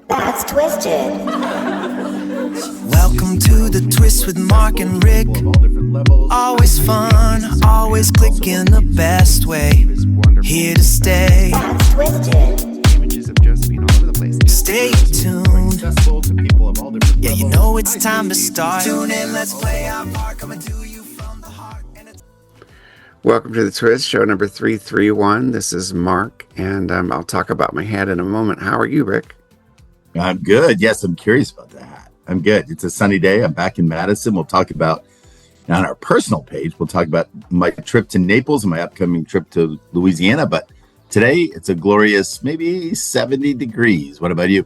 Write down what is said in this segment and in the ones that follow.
That's twisted. Welcome to the twist with Mark and Rick. Always fun, always clicking the best way. Here to stay. That's twisted. Images of Josephine all over the place. Stay tuned. Accessible to people of all different Yeah, you levels. know it's time to start. Tune in, let's play our part. Coming to you from the heart. And it's Welcome to the Twist, show number 331. This is Mark, and I'll talk about my hat in a moment. How are you, Rick? I'm good. Yes, I'm curious about the hat. I'm good. It's a sunny day. I'm back in Madison. We'll talk about, on our personal page, we'll talk about my trip to Naples and my upcoming trip to Louisiana. But today, it's a glorious, maybe 70 degrees. What about you?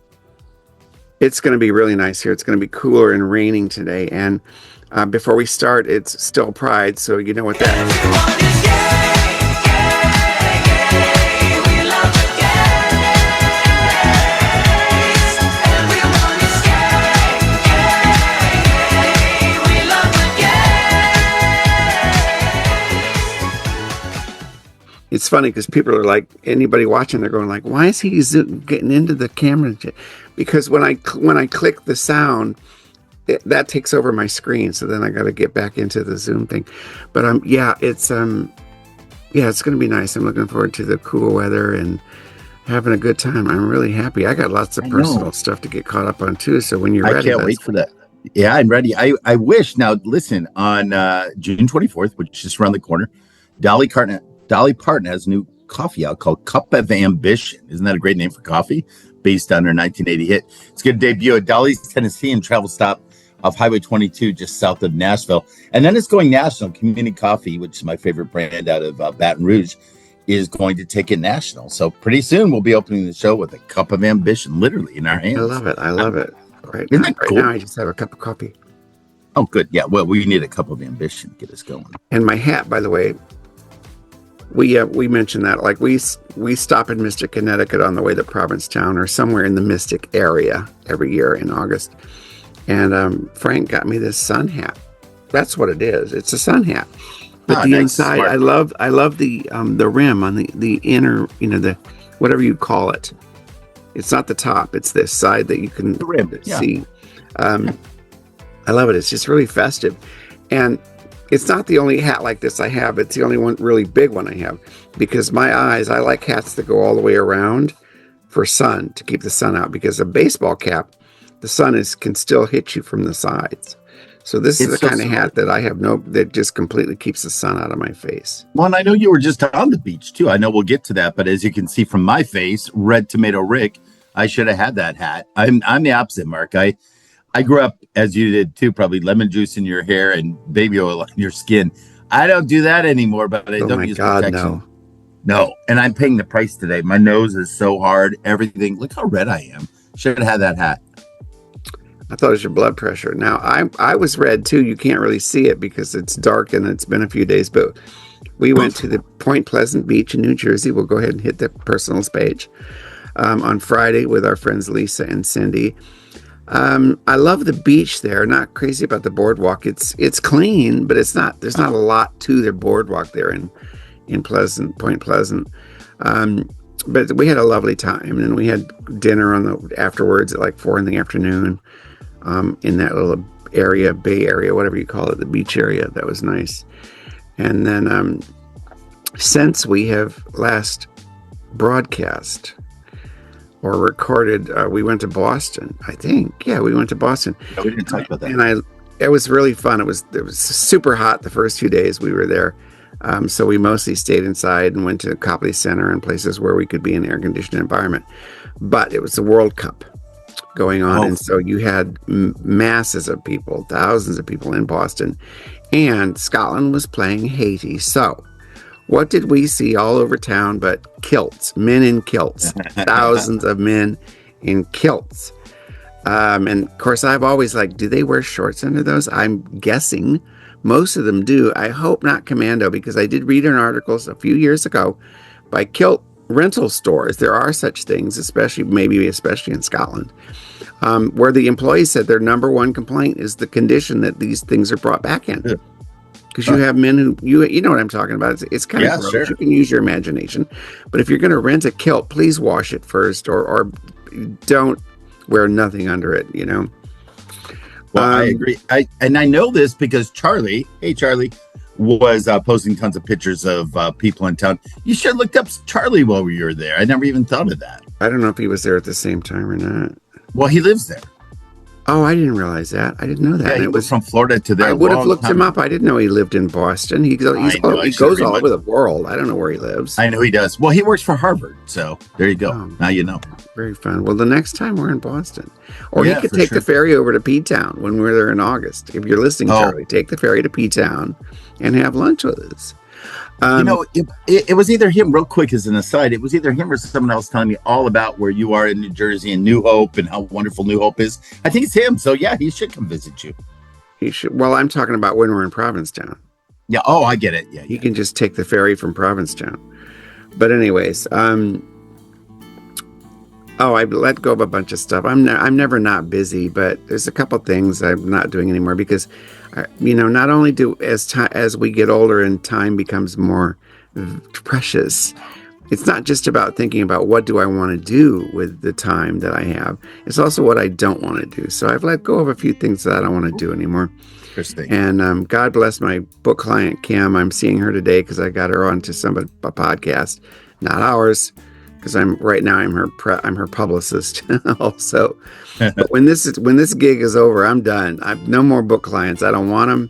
It's going to be really nice here. It's going to be cooler and raining today. And before we start, it's still Pride, so you know what that is. everyone is gay, we love the gays. Everyone is gay, we love the gays. It's funny because people are like, anybody watching, they're going like, why is he getting into the camera? Because when I click the sound, that takes over my screen, so then I got to get back into the Zoom thing. But it's going to be nice. I'm looking forward to the cool weather and having a good time. I'm really happy. I got lots of personal stuff to get caught up on too. So when you're ready, I can't wait for that. Yeah, I'm ready. I wish. Now, listen, on June 24th, which is around the corner, Dolly Parton has a new coffee out called Cup of Ambition. Isn't that a great name for coffee? Based on her 1980 hit. It's going to debut at Dolly's Tennessee and travel stop off Highway 22 just south of Nashville. And then it's going national. Community Coffee, which is my favorite brand out of Baton Rouge, is going to take it national. So pretty soon we'll be opening the show with a Cup of Ambition, literally in our hands. I love it. I love it. Isn't that cool? Right now I just have a cup of coffee. Oh, good. Yeah, well, we need a Cup of Ambition to get us going. And my hat, by the way, we mentioned that, like we stop in Mystic, Connecticut on the way to Provincetown or somewhere in the Mystic area every year in August. And Frank got me this sun hat. That's what it is. It's a sun hat. But the nice. inside, Smart. I love the rim on the inner, the whatever you call it. It's not the top. It's this side that you can see. I love it. It's just really festive. And it's not the only hat like this I have. It's the only one really big one I have. Because my eyes, I like hats that go all the way around for sun, to keep the sun out. Because a baseball cap, the sun can still hit you from the sides. So this is the kind of hat that I have that just completely keeps the sun out of my face. Well, and I know you were just on the beach too. I know we'll get to that, but as you can see from my face, Red Tomato Rick, I should have had that hat. I'm the opposite, Mark. I grew up, as you did too, probably lemon juice in your hair and baby oil on your skin. I don't do that anymore, but I don't use protection. No, and I'm paying the price today. My nose is so hard. Everything. Look how red I am. Should have had that hat. I thought it was your blood pressure. Now, I was red too. You can't really see it because it's dark and it's been a few days, but we went to the Point Pleasant Beach in New Jersey. We'll go ahead and hit the personals page on Friday with our friends Lisa and Cindy. I love the beach there. Not crazy about the boardwalk. It's clean, but there's not a lot to the boardwalk there in Point Pleasant. But we had a lovely time, and we had dinner afterwards at like 4 p.m. In that little area, Bay Area, whatever you call it, the beach area. That was nice. And then since we have last broadcast or recorded, we went to Boston, I think. Yeah, we went to Boston. No, we didn't talk about that. And it was really fun. It was super hot the first few days we were there. So we mostly stayed inside and went to Copley Center and places where we could be in an air-conditioned environment. But it was the World Cup going on, and so you had masses of people, thousands of people in Boston, and Scotland was playing Haiti. So what did we see all over town but kilts, men in kilts, thousands of men in kilts. And of course, I've always do they wear shorts under those? I'm guessing most of them do. I hope not commando, because I did read in articles a few years ago by kilt rental stores. There are such things, especially in Scotland, where the employees said their number one complaint is the condition that these things are brought back in. Because you have men who, you know what I'm talking about. It's kind of gross. Sure. You can use your imagination. But if you're going to rent a kilt, please wash it first, or don't wear nothing under it, you know. Well, I agree. I know this because Charlie, hey Charlie, was posting tons of pictures of people in town. You should have looked up Charlie while we were there. I never even thought of that. I don't know if he was there at the same time or not. Well, he lives there. Oh, I didn't realize that. I didn't know that. Yeah, he was from Florida to there. I would have looked him up. I didn't know he lived in Boston. He goes all over the world. I don't know where he lives. I know he does. Well, he works for Harvard. So there you go. Now you know. Very fun. Well, the next time we're in Boston. Or he could take the ferry over to P-Town when we're there in August. If you're listening, Charlie, take the ferry to P-Town and have lunch with us. It was either him, real quick as an aside, it was either him or someone else telling me all about where you are in New Jersey and New Hope and how wonderful New Hope is. I think it's him. So, yeah, he should come visit you. He should. Well, I'm talking about when we're in Provincetown. Yeah. Oh, I get it. Yeah. He can just take the ferry from Provincetown. But anyways, I let go of a bunch of stuff. I'm never not busy, but there's a couple things I'm not doing anymore because, not only as we get older and time becomes more precious, it's not just about thinking about what do I want to do with the time that I have. It's also what I don't want to do. So I've let go of a few things that I don't want to do anymore. Interesting. And God bless my book client, Kim. I'm seeing her today because I got her onto a podcast, not ours. Because I'm her publicist also. But when this gig is over, I'm done. I've no more book clients. I don't want them.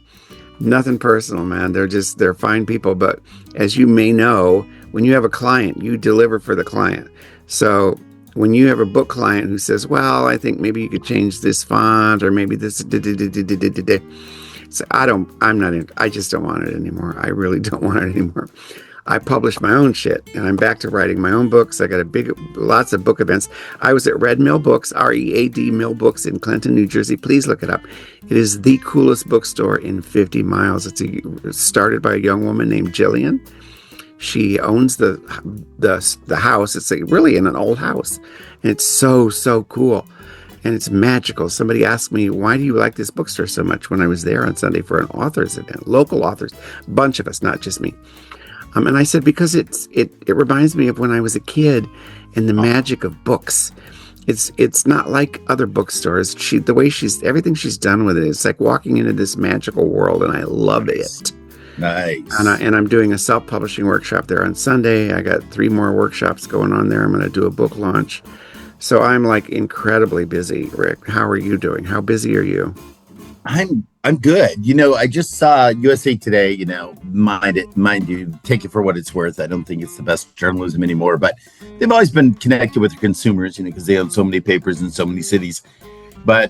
Nothing personal, man. They're fine people. But as you may know, when you have a client, you deliver for the client. So when you have a book client who says, "Well, I think maybe you could change this font or maybe this," so I just don't want it anymore. I really don't want it anymore. I publish my own shit, and I'm back to writing my own books. I got lots of book events. I was at Red Mill Books, READ Mill Books in Clinton, New Jersey. Please look it up. It is the coolest bookstore in 50 miles. It's started by a young woman named Jillian. She owns the house. It's really in an old house, and it's so cool, and it's magical. Somebody asked me, "Why do you like this bookstore so much?" When I was there on Sunday for an authors event, local authors, bunch of us, not just me. And I said, because it reminds me of when I was a kid and the magic of books. It's not like other bookstores. Everything she's done with it, it's like walking into this magical world, and I love it. Nice. And I'm doing a self-publishing workshop there on Sunday. I got 3 more workshops going on there. I'm going to do a book launch. So I'm like incredibly busy, Rick. How are you doing? How busy are you? I'm good. I just saw USA Today, mind you, take it for what it's worth. I don't think it's the best journalism anymore, but they've always been connected with their consumers, because they own so many papers in so many cities,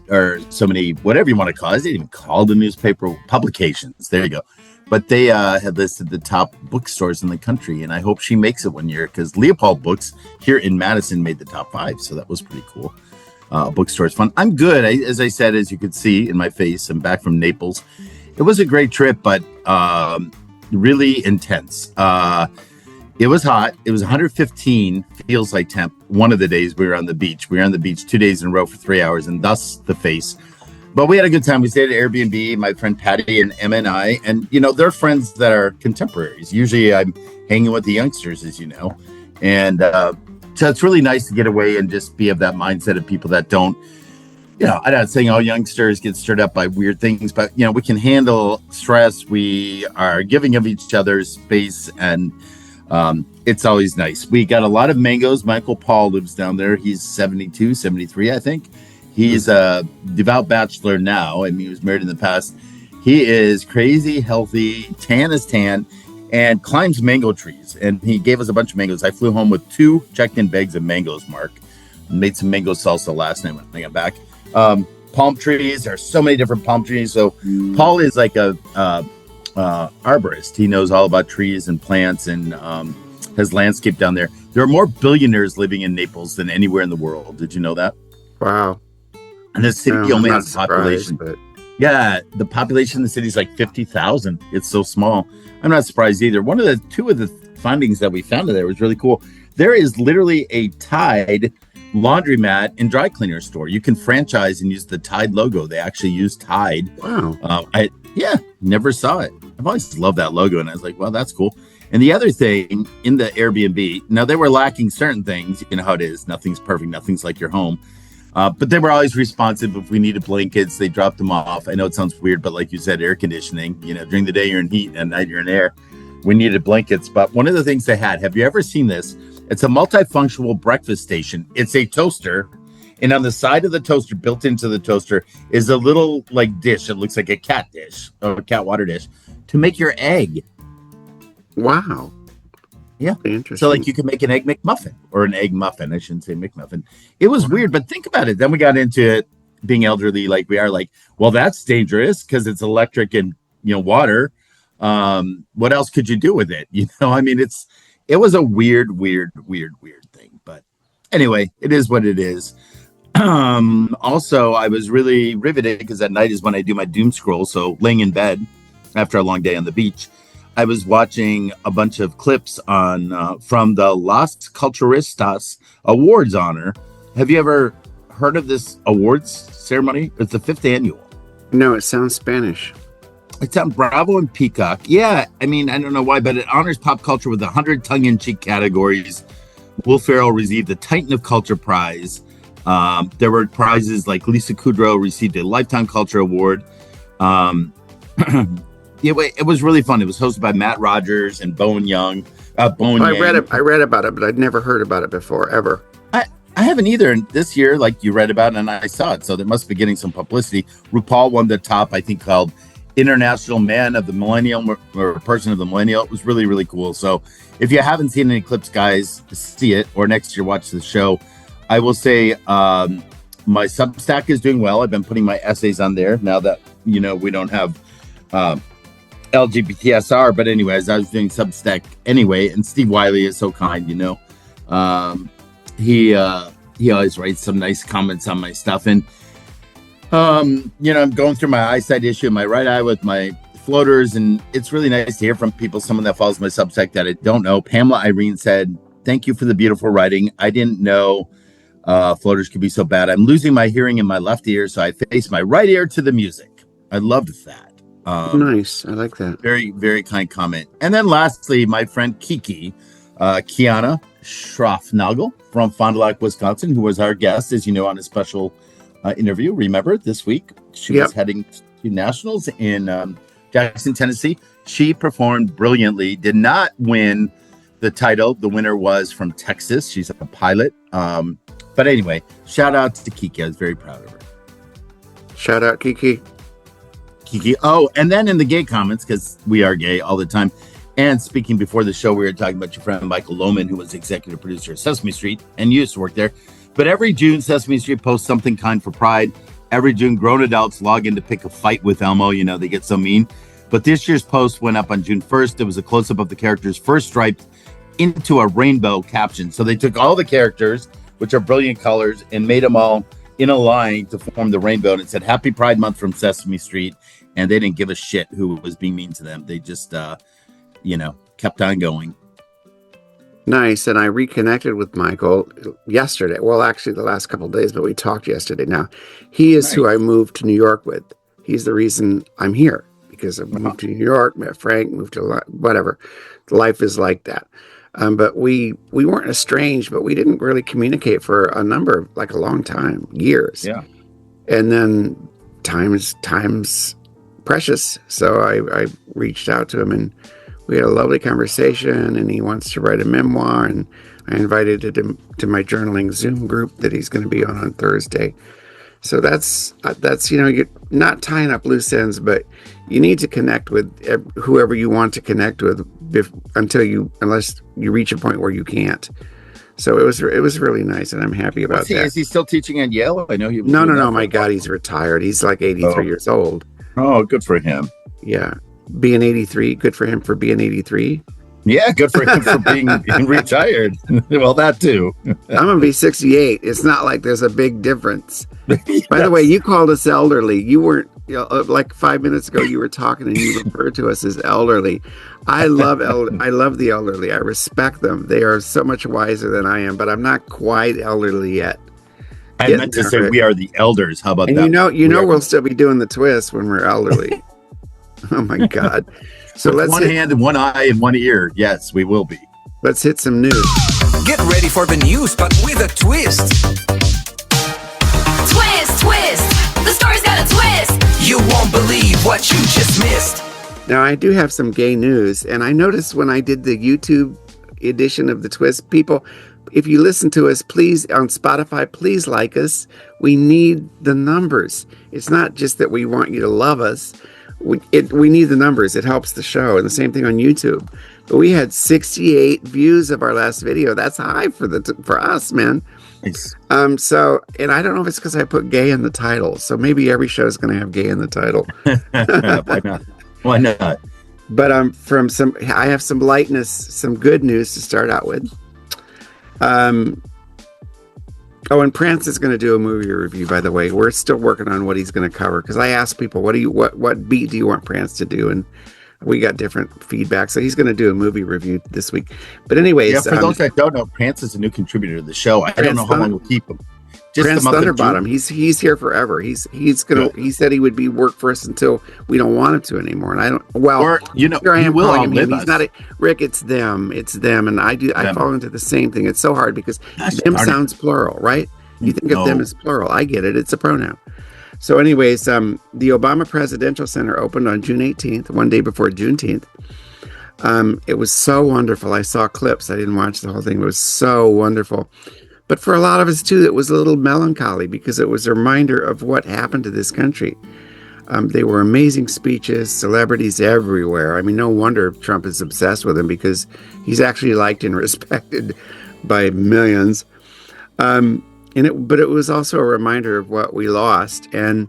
or so many, whatever you want to call it. They didn't even call the newspaper publications. There you go. But they had listed the top bookstores in the country, and I hope she makes it one year because Leopold Books here in Madison made the top 5. So that was pretty cool. Bookstore is fun. I'm good. As I said, as you could see in my face, I'm back from Naples. It was a great trip, but really intense. It was hot. It was 115, feels like temp. One of the days we were on the beach. We were on the beach 2 days in a row for 3 hours, and thus the face. But we had a good time. We stayed at Airbnb, my friend Patty and Emma and I. And, they're friends that are contemporaries. Usually I'm hanging with the youngsters, as you know. And so it's really nice to get away and just be of that mindset of people that don't, I'm not saying all youngsters get stirred up by weird things, but, we can handle stress. We are giving of each other space, and it's always nice. We got a lot of mangoes. Michael Paul lives down there. He's 72, 73, I think. He's a devout bachelor now. I mean, he was married in the past. He is crazy, healthy, tan as tan, and climbs mango trees. And he gave us a bunch of mangoes. I flew home with 2 checked-in bags of mangoes, Mark. Made some mango salsa last night when I got back. Palm trees. There are so many different palm trees. So Paul is like a arborist. He knows all about trees and plants and has landscape down there. There are more billionaires living in Naples than anywhere in the world. Did you know that? Wow. And the city only has a population. Yeah, the population in the city is like 50,000. It's so small. I'm not surprised either. Two of the findings that we found there was really cool. There is literally a Tide laundromat and dry cleaner store. You can franchise and use the Tide logo. They actually use Tide. Wow. I never saw it. I've always loved that logo, and I was like, well, that's cool. And the other thing in the Airbnb, now they were lacking certain things. You know how it is. Nothing's perfect. Nothing's like your home. But they were always responsive. If we needed blankets, they dropped them off. I know it sounds weird, but like you said, air conditioning, during the day you're in heat and at night you're in air. We needed blankets. But one of the things they had, have you ever seen this? It's a multifunctional breakfast station. It's a toaster. And on the side of the toaster, built into the toaster, is a little dish. It looks like a cat dish or a cat water dish to make your egg. Wow. Yeah. Interesting. So you can make an egg McMuffin or an egg muffin. I shouldn't say McMuffin. It was weird, but think about it. Then we got into it being elderly like we are, well, that's dangerous because it's electric and, water. What else could you do with it? It was a weird thing. But anyway, it is what it is. Also, I was really riveted because at night is when I do my doom scroll. So laying in bed after a long day on the beach, I was watching a bunch of clips on from the Las Culturistas Awards honor. Have you ever heard of this awards ceremony? It's the 5th annual. No, it sounds Spanish. It's on Bravo and Peacock. Yeah, I don't know why, but it honors pop culture with 100 tongue-in-cheek categories. Will Ferrell received the Titan of Culture Prize. There were prizes like Lisa Kudrow received a Lifetime Culture Award. It was really fun. It was hosted by Matt Rogers and Bowen Yang. I read about it, but I'd never heard about it before, ever. I haven't either. And this year, you read about it, and I saw it, so they must be getting some publicity. RuPaul won the top, I think, called International Man of the Millennial or Person of the Millennial. It was really, really cool. So if you haven't seen any clips, guys, see it, or next year watch the show. I will say my Substack is doing well. I've been putting my essays on there now that, we don't have LGBTSR. But anyways, I was doing Substack anyway. And Steve Wiley is so kind, He always writes some nice comments on my stuff. And, I'm going through my eyesight issue in my right eye with my floaters. And it's really nice to hear from people, someone that follows my Substack that I don't know. Pamela Irene said, "Thank you for the beautiful writing. I didn't know floaters could be so bad. I'm losing my hearing in my left ear, so I face my right ear to the music." I loved that. Nice. I like that. Very, very kind comment. And then lastly, my friend Kiki, Kiana Schroffnagel from Fond du Lac, Wisconsin, who was our guest, as you know, on a special interview. Remember this week, she was heading to nationals in Jackson, Tennessee. She performed brilliantly, did not win the title. The winner was from Texas. She's a pilot. But anyway, shout out to Kiki. I was very proud of her. Shout out, Kiki. Oh, and then in the gay comments, because we are gay all the time. And speaking before the show, we were talking about your friend Michael Lohman, who was executive producer of Sesame Street and used to work there. But every June, Sesame Street posts something kind for Pride. Every June, grown adults log in to pick a fight with Elmo. They get so mean. But this year's post went up on June 1st. It was a close-up of the characters first striped into a rainbow caption. So they took all the characters, which are brilliant colors, and made them all in a line to form the rainbow. And it said, "Happy Pride Month from Sesame Street." And they didn't give a shit who was being mean to them. They just, kept on going. Nice. And I reconnected with Michael yesterday. Well, actually the last couple of days, but we talked yesterday. Now, he is who I moved to New York with. He's the reason I'm here, because I moved to New York, met Frank, moved to whatever. Life is like that. But we weren't estranged, but we didn't really communicate for a long time, years. Yeah. And then time's precious. So I reached out to him, and we had a lovely conversation, and he wants to write a memoir, and I invited him to my journaling Zoom group that he's going to be on Thursday. So that's you're not tying up loose ends, but you need to connect with whoever you want to connect with unless you reach a point where you can't. So it was really nice, and I'm happy about that. Is he still teaching at Yale? I know he was. No. My God, he's retired. He's like 83 years old. Oh, good for him. Yeah. Being 83, good for him for being 83. Yeah, good for him for being retired. Well, that too. I'm going to be 68. It's not like there's a big difference. Yes. By the way, you called us elderly. You weren't, like 5 minutes ago, you were talking and you referred to us as elderly. I love the elderly. I respect them. They are so much wiser than I am, but I'm not quite elderly yet. I meant to say we are the elders. How about and that? We'll still be doing the twist when we're elderly. Oh my God. So let's one hand and one eye and one ear. Yes, we will be. Let's hit some news. Get ready for the news, but with a twist. what you just missed. Now, I do have some gay news, and I noticed when I did the YouTube edition of the Twist, people, if you listen to us, please, on Spotify, please like us. We need the numbers. It's not just that we want you to love us. We need the numbers. It helps the show. And the same thing on YouTube. But we had 68 views of our last video. That's high for us, man. Nice. So, and I don't know if it's because I put gay in the title. So maybe every show is going to have gay in the title. Why not? Why not? But I have some lightness, some good news to start out with. Oh, and Prance is going to do a movie review, by the way. We're still working on what he's going to cover, because I asked people, what beat do you want Prance to do? And we got different feedback. So he's going to do a movie review this week. But anyways, Yeah, for those that don't know, Prance is a new contributor to the show. I don't know how long we'll keep him. Just Prance the month of Thunderbottom. He's here forever. He's gonna. He said he would be work for us until we don't want him to anymore. And I don't. Well, Or, you know, here I he am will calling him. outlive He's us. not Rick. It's them. It's them. And I fall into the same thing. It's so hard because Gosh, them darn it. sounds plural, right? You think No. of them as plural. I get it. It's a pronoun. So, anyways, the Obama Presidential Center opened on June 18th, one day before Juneteenth. It was so wonderful. I saw clips. I didn't watch the whole thing. It was so wonderful. But for a lot of us, too, it was a little melancholy because it was a reminder of what happened to this country. They were amazing speeches, celebrities everywhere. I mean, no wonder Trump is obsessed with him, because he's actually liked and respected by millions. But it was also a reminder of what we lost. And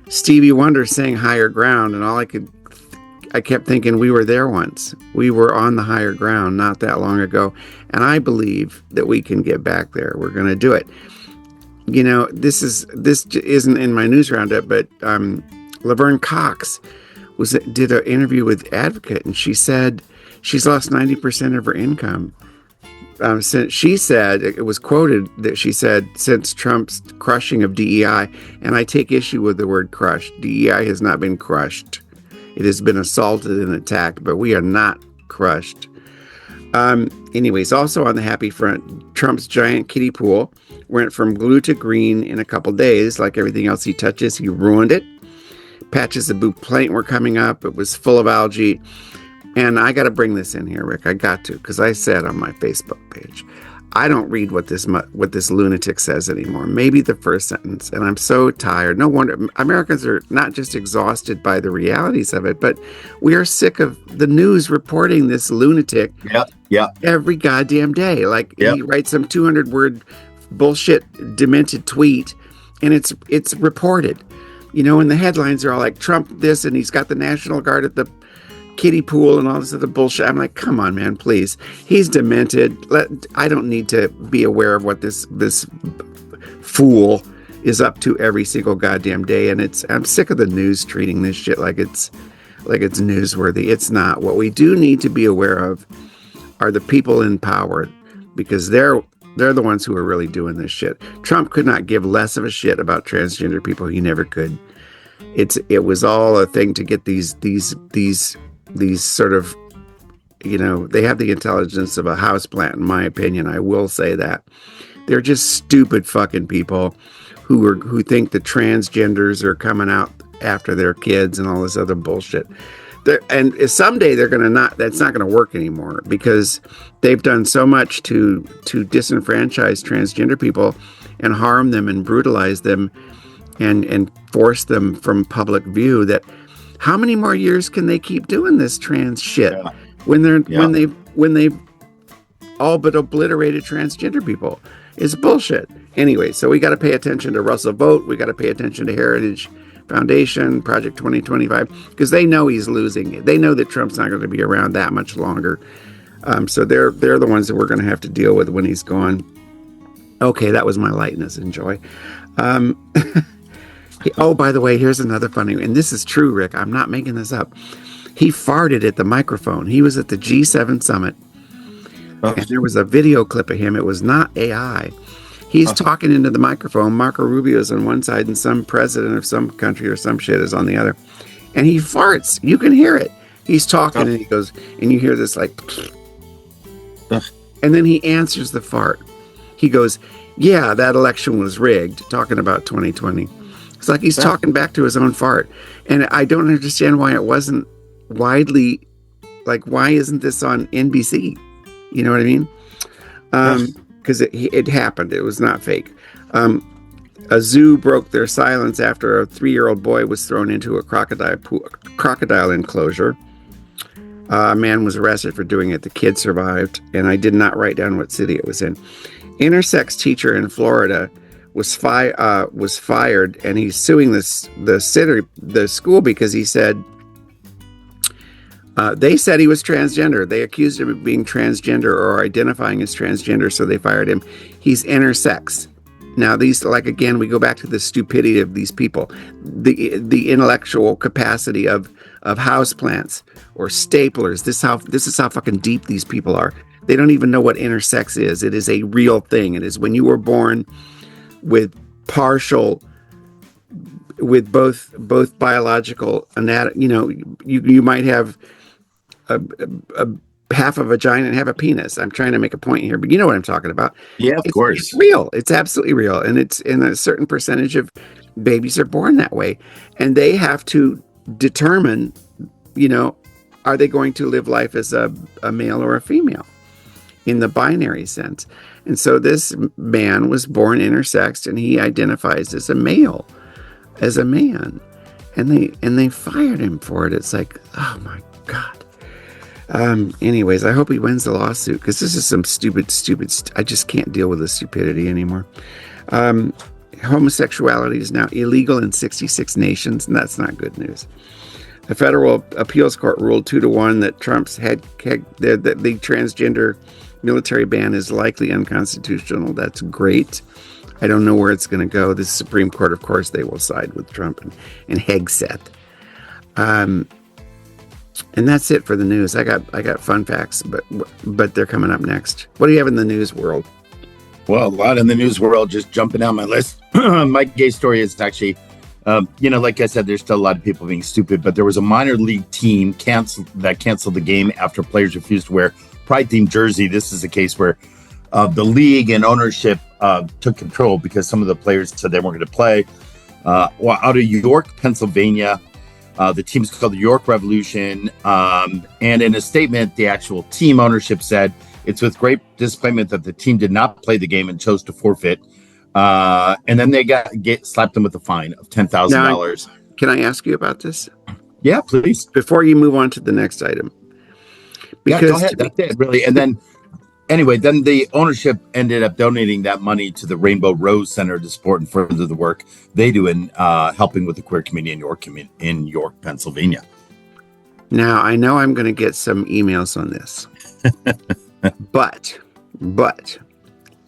Stevie Wonder sang Higher Ground, and I kept thinking we were there once. We were on the higher ground not that long ago. And I believe that we can get back there. We're going to do it. You know, this isn't in my news roundup, but Laverne Cox did an interview with Advocate, and she said she's lost 90% of her income. Since she said, it was quoted that she said, since Trump's crushing of DEI, and I take issue with the word crushed. DEI has not been crushed. It has been assaulted and attacked, but we are not crushed. Anyways, also on the happy front, Trump's giant kiddie pool went from blue to green in a couple days. Like everything else he touches, he ruined it. Patches of blue paint were coming up. It was full of algae. And I got to bring this in here, Rick. I got to, because I said on my Facebook page, I don't read what this lunatic says anymore. Maybe the first sentence. And I'm so tired. No wonder Americans are not just exhausted by the realities of it, but we are sick of the news reporting this lunatic every goddamn day. Like he writes some 200-word bullshit, demented tweet, and it's reported. You know, and the headlines are all like, Trump this, and he's got the National Guard at the kiddie pool and all this other bullshit. I'm like, come on, man, please. He's demented. I don't need to be aware of what this fool is up to every single goddamn day. And I'm sick of the news treating this shit like it's newsworthy. It's not. What we do need to be aware of are the people in power, because they're the ones who are really doing this shit. Trump could not give less of a shit about transgender people. He never could. It was all a thing to get these sort of, you know, they have the intelligence of a houseplant, in my opinion. I will say that. They're just stupid fucking people who think the transgenders are coming out after their kids and all this other bullshit. And someday that's not going to work anymore, because they've done so much to disenfranchise transgender people and harm them and brutalize them and force them from public view, that how many more years can they keep doing this trans shit when they've all but obliterated transgender people? It's bullshit. Anyway, so we got to pay attention to Russell Vogt. We got to pay attention to Heritage Foundation, Project 2025, because they know he's losing it. They know that Trump's not going to be around that much longer. So they're the ones that we're going to have to deal with when he's gone. Okay, that was my lightness and joy. Oh, by the way, here's another funny, and this is true, Rick. I'm not making this up. He farted at the microphone. He was at the G7 summit, and there was a video clip of him. It was not AI. He's talking into the microphone. Marco Rubio's on one side, and some president of some country or some shit is on the other. And he farts. You can hear it. He's talking, and he goes, and you hear this like, and then he answers the fart. He goes, yeah, that election was rigged, talking about 2020. It's like he's talking back to his own fart. And I don't understand why it wasn't widely, like, why isn't this on NBC? You know what I mean? Because it happened. It was not fake. A zoo broke their silence after a 3-year-old boy was thrown into a crocodile enclosure. A man was arrested for doing it. The kid survived, and I did not write down what city it was in. Intersex teacher in Florida was fired, and he's suing the school because he said they said he was transgender. They accused him of being transgender or identifying as transgender, so they fired him. He's intersex. Now, these, like, again, we go back to the stupidity of these people, the intellectual capacity of houseplants or staplers. This is how fucking deep these people are. They don't even know what intersex is. It is a real thing. It is when you were born with both biological anatomy. You know, you might have a half a vagina and have a penis. I'm trying to make a point here, but you know what I'm talking about. Yeah, of course. It's real. It's absolutely real. And it's in a certain percentage of babies are born that way. And they have to determine, you know, are they going to live life as a male or a female in the binary sense? And so this man was born intersexed and he identifies as a male, as a man. And they fired him for it. It's like, oh my God. Anyways, I hope he wins the lawsuit because this is some stupid. I just can't deal with this stupidity anymore. Homosexuality is now illegal in 66 nations, and that's not good news. The federal appeals court ruled 2-1 that Trump's the transgender military ban is likely unconstitutional. That's great. I don't know where it's going to go. The Supreme Court, of course, they will side with Trump and Hegseth. And that's it for the news. I got fun facts, but they're coming up next. What do you have in the news world? Well, a lot in the news world, just jumping down my list. My gay story is actually, like I said, there's still a lot of people being stupid, but there was a minor league team canceled the game after players refused to wear pride-themed jersey. This is a case where the league and ownership took control because some of the players said they weren't going to play. Out of York, Pennsylvania, the team's called the York Revolution. And in a statement, the actual team ownership said, it's with great disappointment that the team did not play the game and chose to forfeit. And then they slapped them with a fine of $10,000. Can I ask you about this? Yeah, please. Before you move on to the next item. Because go ahead. That's it, really. And then, anyway, then the ownership ended up donating that money to the Rainbow Rose Center to support and further the work they do in helping with the queer community in York, Pennsylvania. Now, I know I'm going to get some emails on this, but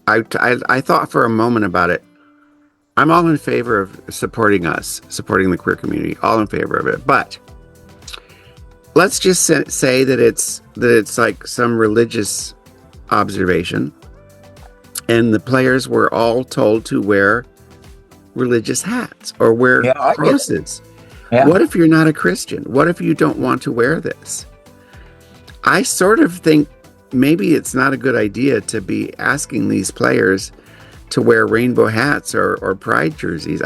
I thought for a moment about it. I'm all in favor of supporting the queer community, all in favor of it. But let's just say that it's like some religious observation, and the players were all told to wear religious hats or wear crosses. Yeah. What if you're not a Christian? What if you don't want to wear this? I sort of think maybe it's not a good idea to be asking these players to wear rainbow hats or pride jerseys.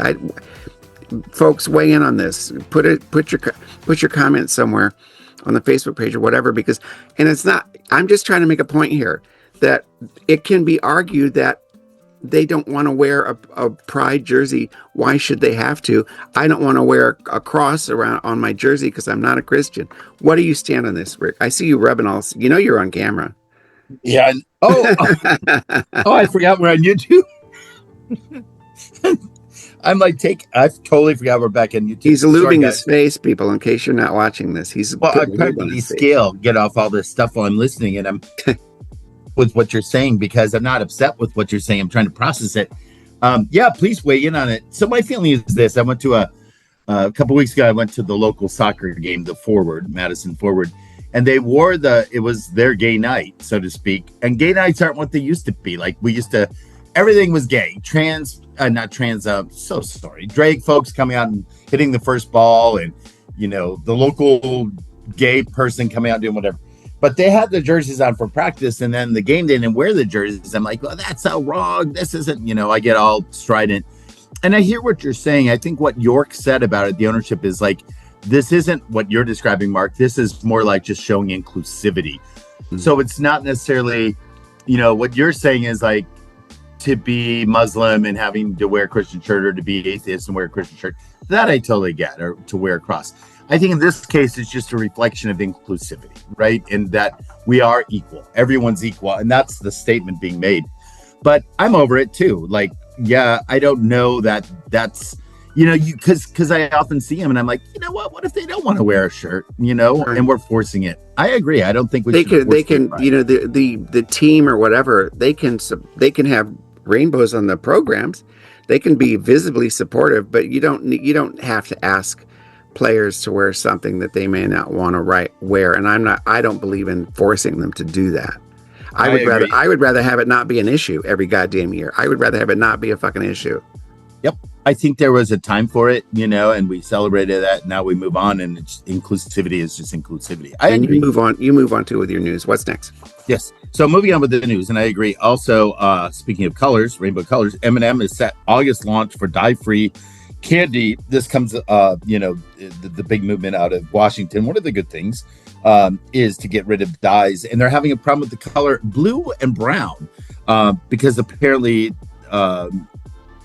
Folks, weigh in on this. Put your comments somewhere on the Facebook page or whatever, because, and it's not, I'm just trying to make a point here that it can be argued that they don't want to wear a pride jersey. Why should they have to? I don't want to wear a cross around on my jersey because I'm not a Christian. What do you stand on this, Rick? I see you rubbing all, you're on camera. Yeah. I forgot we're on YouTube. I totally forgot we're back on YouTube. He's lubing his face, people, in case you're not watching this. I'm trying to descale, get off all this stuff while I'm listening, and I'm with what you're saying because I'm not upset with what you're saying. I'm trying to process it. Please weigh in on it. So my feeling is this. I went to a couple weeks ago, I went to the local soccer game, the Madison Forward, and they wore it was their gay night, so to speak. And gay nights aren't what they used to be. Like everything was gay. Drag folks coming out and hitting the first ball, and the local gay person coming out and doing whatever. But they had the jerseys on for practice, and then the game they didn't wear the jerseys. I'm like, well, that's so wrong. This isn't, I get all strident. And I hear what you're saying. I think what York said about it, the ownership, is like, this isn't what you're describing, Mark. This is more like just showing inclusivity. So it's not necessarily, what you're saying is like to be Muslim and having to wear a Christian shirt, or to be atheist and wear a Christian shirt. That I totally get, or to wear a cross. I think in this case, it's just a reflection of inclusivity, right? And that we are equal. Everyone's equal. And that's the statement being made. But I'm over it too. Like, yeah, I don't know that's, because I often see them and I'm like, what if they don't want to wear a shirt, and we're forcing it. I agree. I don't think they can, the team or whatever, they can have rainbows on the programs. They can be visibly supportive, but you don't have to ask players to wear something that they may not want to wear. And I don't believe in forcing them to do that. I would rather have it not be an issue every goddamn year. I would rather have it not be a fucking issue. Yep. I think there was a time for it, and we celebrated that. Now we move on, and inclusivity is just inclusivity. I agree. You move on too with your news. What's next? Yes. So moving on with the news, and I agree. Also, speaking of colors, rainbow colors, M&M is set August launch for dye-free candy. This comes, the big movement out of Washington. One of the good things is to get rid of dyes, and they're having a problem with the color blue and brown because apparently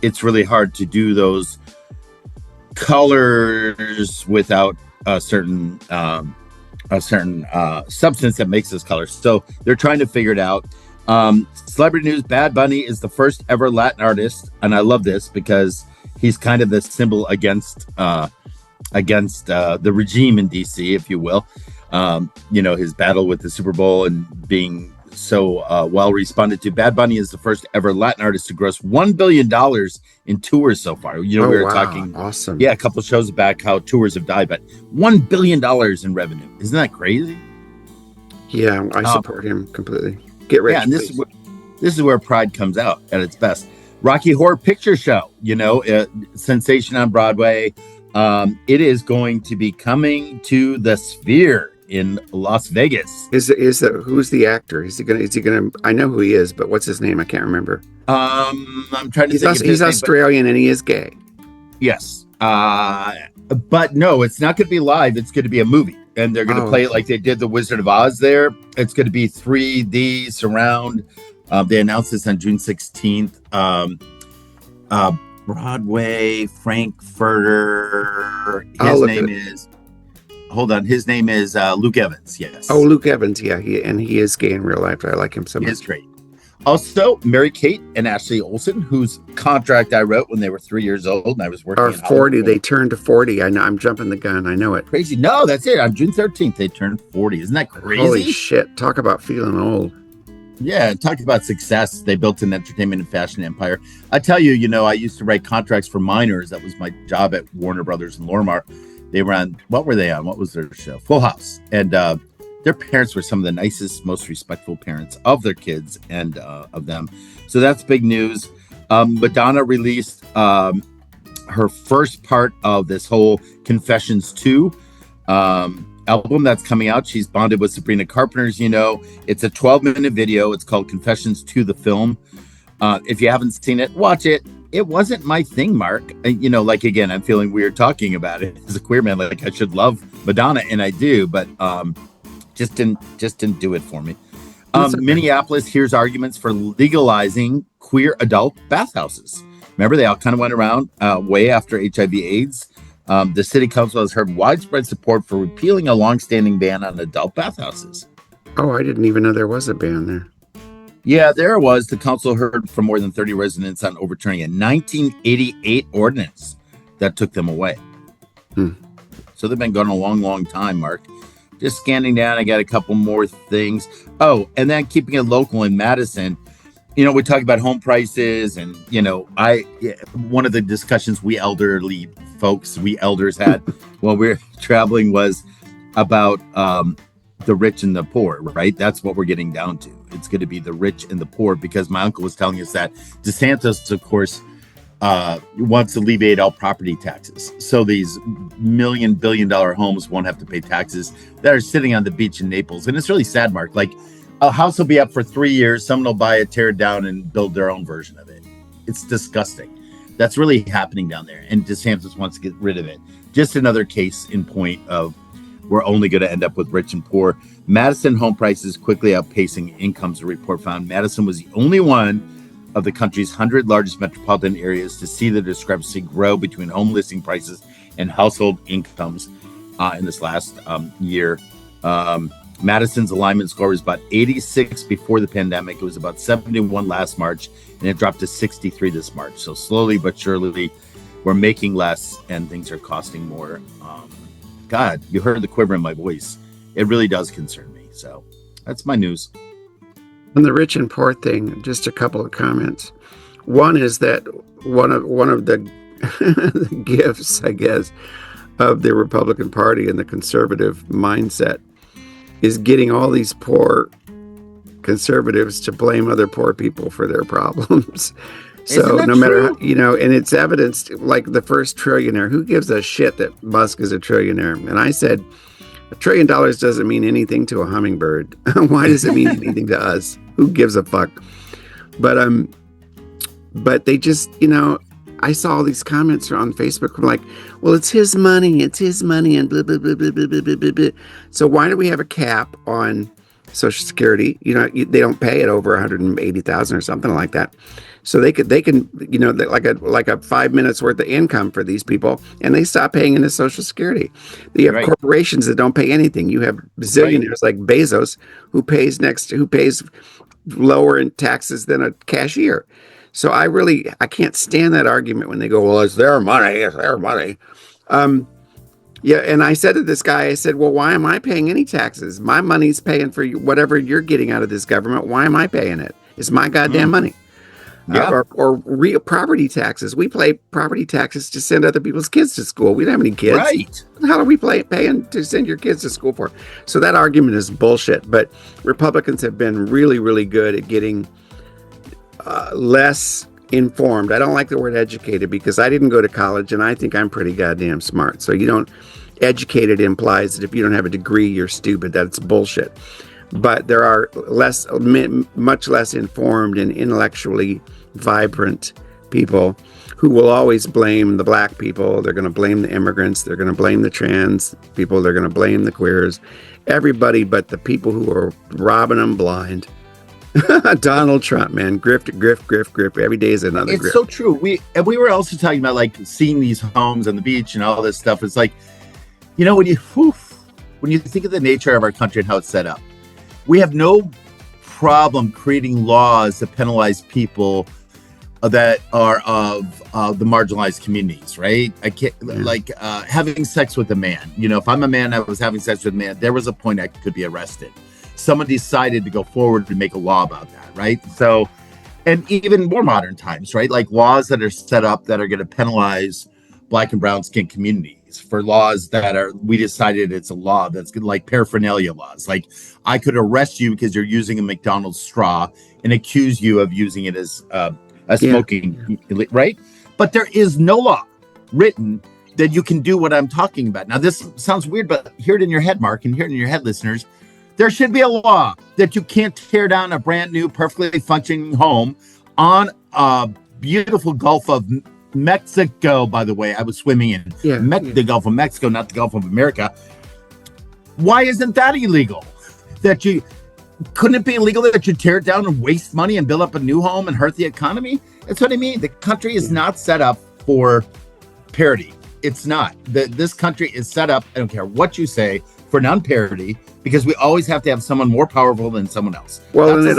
it's really hard to do those colors without a certain substance that makes this color. So they're trying to figure it out. Celebrity news: Bad Bunny is the first ever Latin artist, and I love this because he's kind of the symbol against the regime in DC, if you will. His battle with the Super Bowl and being so well responded to. Bad Bunny is the first ever Latin artist to gross $1 billion in tours so far. We were talking, awesome. Yeah, a couple of shows back how tours have died, but $1 billion in revenue. Isn't that crazy? Yeah, I support him completely. Get rich. Yeah, and this is where pride comes out at its best. Rocky Horror Picture Show, sensation on Broadway. It is going to be coming to the Sphere in Las Vegas. Who's the actor? Is he gonna? I know who he is, but what's his name? I can't remember. I'm trying to think. He's Australian and he is gay. Yes. But no, it's not going to be live. It's going to be a movie, and they're going to play it like they did the Wizard of Oz. There, it's going to be 3D surround. They announced this on June 16th. Broadway, Frankfurter. His name is Luke Evans. Yes. Oh, Luke Evans. Yeah, he is gay in real life. I like him so much. He's great. Also, Mary-Kate and Ashley Olsen, whose contract I wrote when they were 3 years old, and I was working. Or 40. They turned to 40. I know. I'm jumping the gun. I know it. Crazy. No, that's it. On June 13th, they turned 40. Isn't that crazy? Holy shit! Talk about feeling old. Yeah, talk about success. They built an entertainment and fashion empire. I tell you, I used to write contracts for minors. That was my job at Warner Brothers and Lorimar. They were on, what were they on? What was their show? Full House. And their parents were some of the nicest, most respectful parents of their kids and of them. So that's big news. Madonna released her first part of this whole Confessions 2 album that's coming out. She's bonded with Sabrina Carpenter's, It's a 12-minute video. It's called Confessions 2, the film. If you haven't seen it, watch it. It wasn't my thing, Mark. Again, I'm feeling weird talking about it as a queer man. Like I should love Madonna, and I do, but just didn't do it for me. Minneapolis hears arguments for legalizing queer adult bathhouses. Remember, they all kind of went around way after HIV/AIDS. The city council has heard widespread support for repealing a longstanding ban on adult bathhouses. Oh, I didn't even know there was a ban there. Yeah, there was. The council heard from more than 30 residents on overturning a 1988 ordinance that took them away. So they've been going a long, long time, Mark. Just scanning down, I got a couple more things. Oh, and then keeping it local in Madison. We talk about home prices and, one of the discussions we elders had while we were traveling was about the rich and the poor, right? That's what we're getting down to. It's going to be the rich and the poor because my uncle was telling us that DeSantis, of course, wants to alleviate all property taxes. So these billion-dollar homes won't have to pay taxes that are sitting on the beach in Naples. And it's really sad, Mark. Like a house will be up for 3 years. Someone will buy it, tear it down, and build their own version of it. It's disgusting. That's really happening down there, and DeSantis wants to get rid of it. Just another case in point of we're only going to end up with rich and poor. Madison home prices quickly outpacing incomes. A report found Madison was the only one of the country's 100 largest metropolitan areas to see the discrepancy grow between home listing prices and household incomes in this last year. Madison's alignment score was about 86 before the pandemic. It was about 71 last March, and it dropped to 63 this March. So slowly but surely, we're making less and things are costing more. God, you heard the quiver in my voice. It really does concern me. So that's my news. On the rich and poor thing, just a couple of comments. One is that one of the, the gifts, I guess, of the Republican Party and the conservative mindset is getting all these poor conservatives to blame other poor people for their problems. So no matter how, and it's evidenced, like the first trillionaire, who gives a shit that Musk is a trillionaire? And I said, $1 trillion doesn't mean anything to a hummingbird. Why does it mean anything to us? Who gives a fuck? But they just, I saw all these comments on Facebook from like, well, it's his money, and blah, blah, blah, blah, blah, blah, blah, blah. So why do we have a cap on Social Security? They don't pay it over 180,000 or something like that. So they can, like a 5 minutes worth of income for these people, and they stop paying into Social Security. You have corporations that don't pay anything. You have zillionaires like Bezos who pays lower in taxes than a cashier. So I can't stand that argument when they go, well, it's their money. Yeah, and I said to this guy, I said, well, why am I paying any taxes? My money's paying for whatever you're getting out of this government. Why am I paying it? It's my goddamn money. Yeah. Or real property taxes. We pay property taxes to send other people's kids to school. We don't have any kids. Right. How are we paying to send your kids to school for? So that argument is bullshit. But Republicans have been really, really good at getting less informed. I don't like the word educated because I didn't go to college and I think I'm pretty goddamn smart. So educated implies that if you don't have a degree, you're stupid. That's bullshit. But there are much less informed and intellectually vibrant people who will always blame the black people. They're going to blame the immigrants. They're going to blame the trans people. They're going to blame the queers. Everybody but the people who are robbing them blind. Donald Trump, man, grift. Every day is another grift. It's so true. We were also talking about like seeing these homes on the beach and all this stuff. It's like, when you think of the nature of our country and how it's set up, we have no problem creating laws that penalize people that are of the marginalized communities, right? I can't having sex with a man. If I'm a man, I was having sex with a man, there was a point I could be arrested. Someone decided to go forward and make a law about that, right? So, and even more modern times, right? Like laws that are set up that are going to penalize black and brown skin communities for laws that we decided it's a law that's good, like paraphernalia laws. Like I could arrest you because you're using a McDonald's straw and accuse you of using it as a smoking, right? But there is no law written that you can do what I'm talking about. Now, this sounds weird, but hear it in your head, Mark, and hear it in your head, listeners. There should be a law that you can't tear down a brand new, perfectly functioning home on a beautiful Gulf of Mexico, by the way. I was swimming in the Gulf of Mexico, not the Gulf of America. Why isn't that illegal? Couldn't it be illegal that you tear it down and waste money and build up a new home and hurt the economy? That's what I mean. The country is not set up for parity. It's not. This country is set up, I don't care what you say, for non-parity, because we always have to have someone more powerful than someone else. Well, and it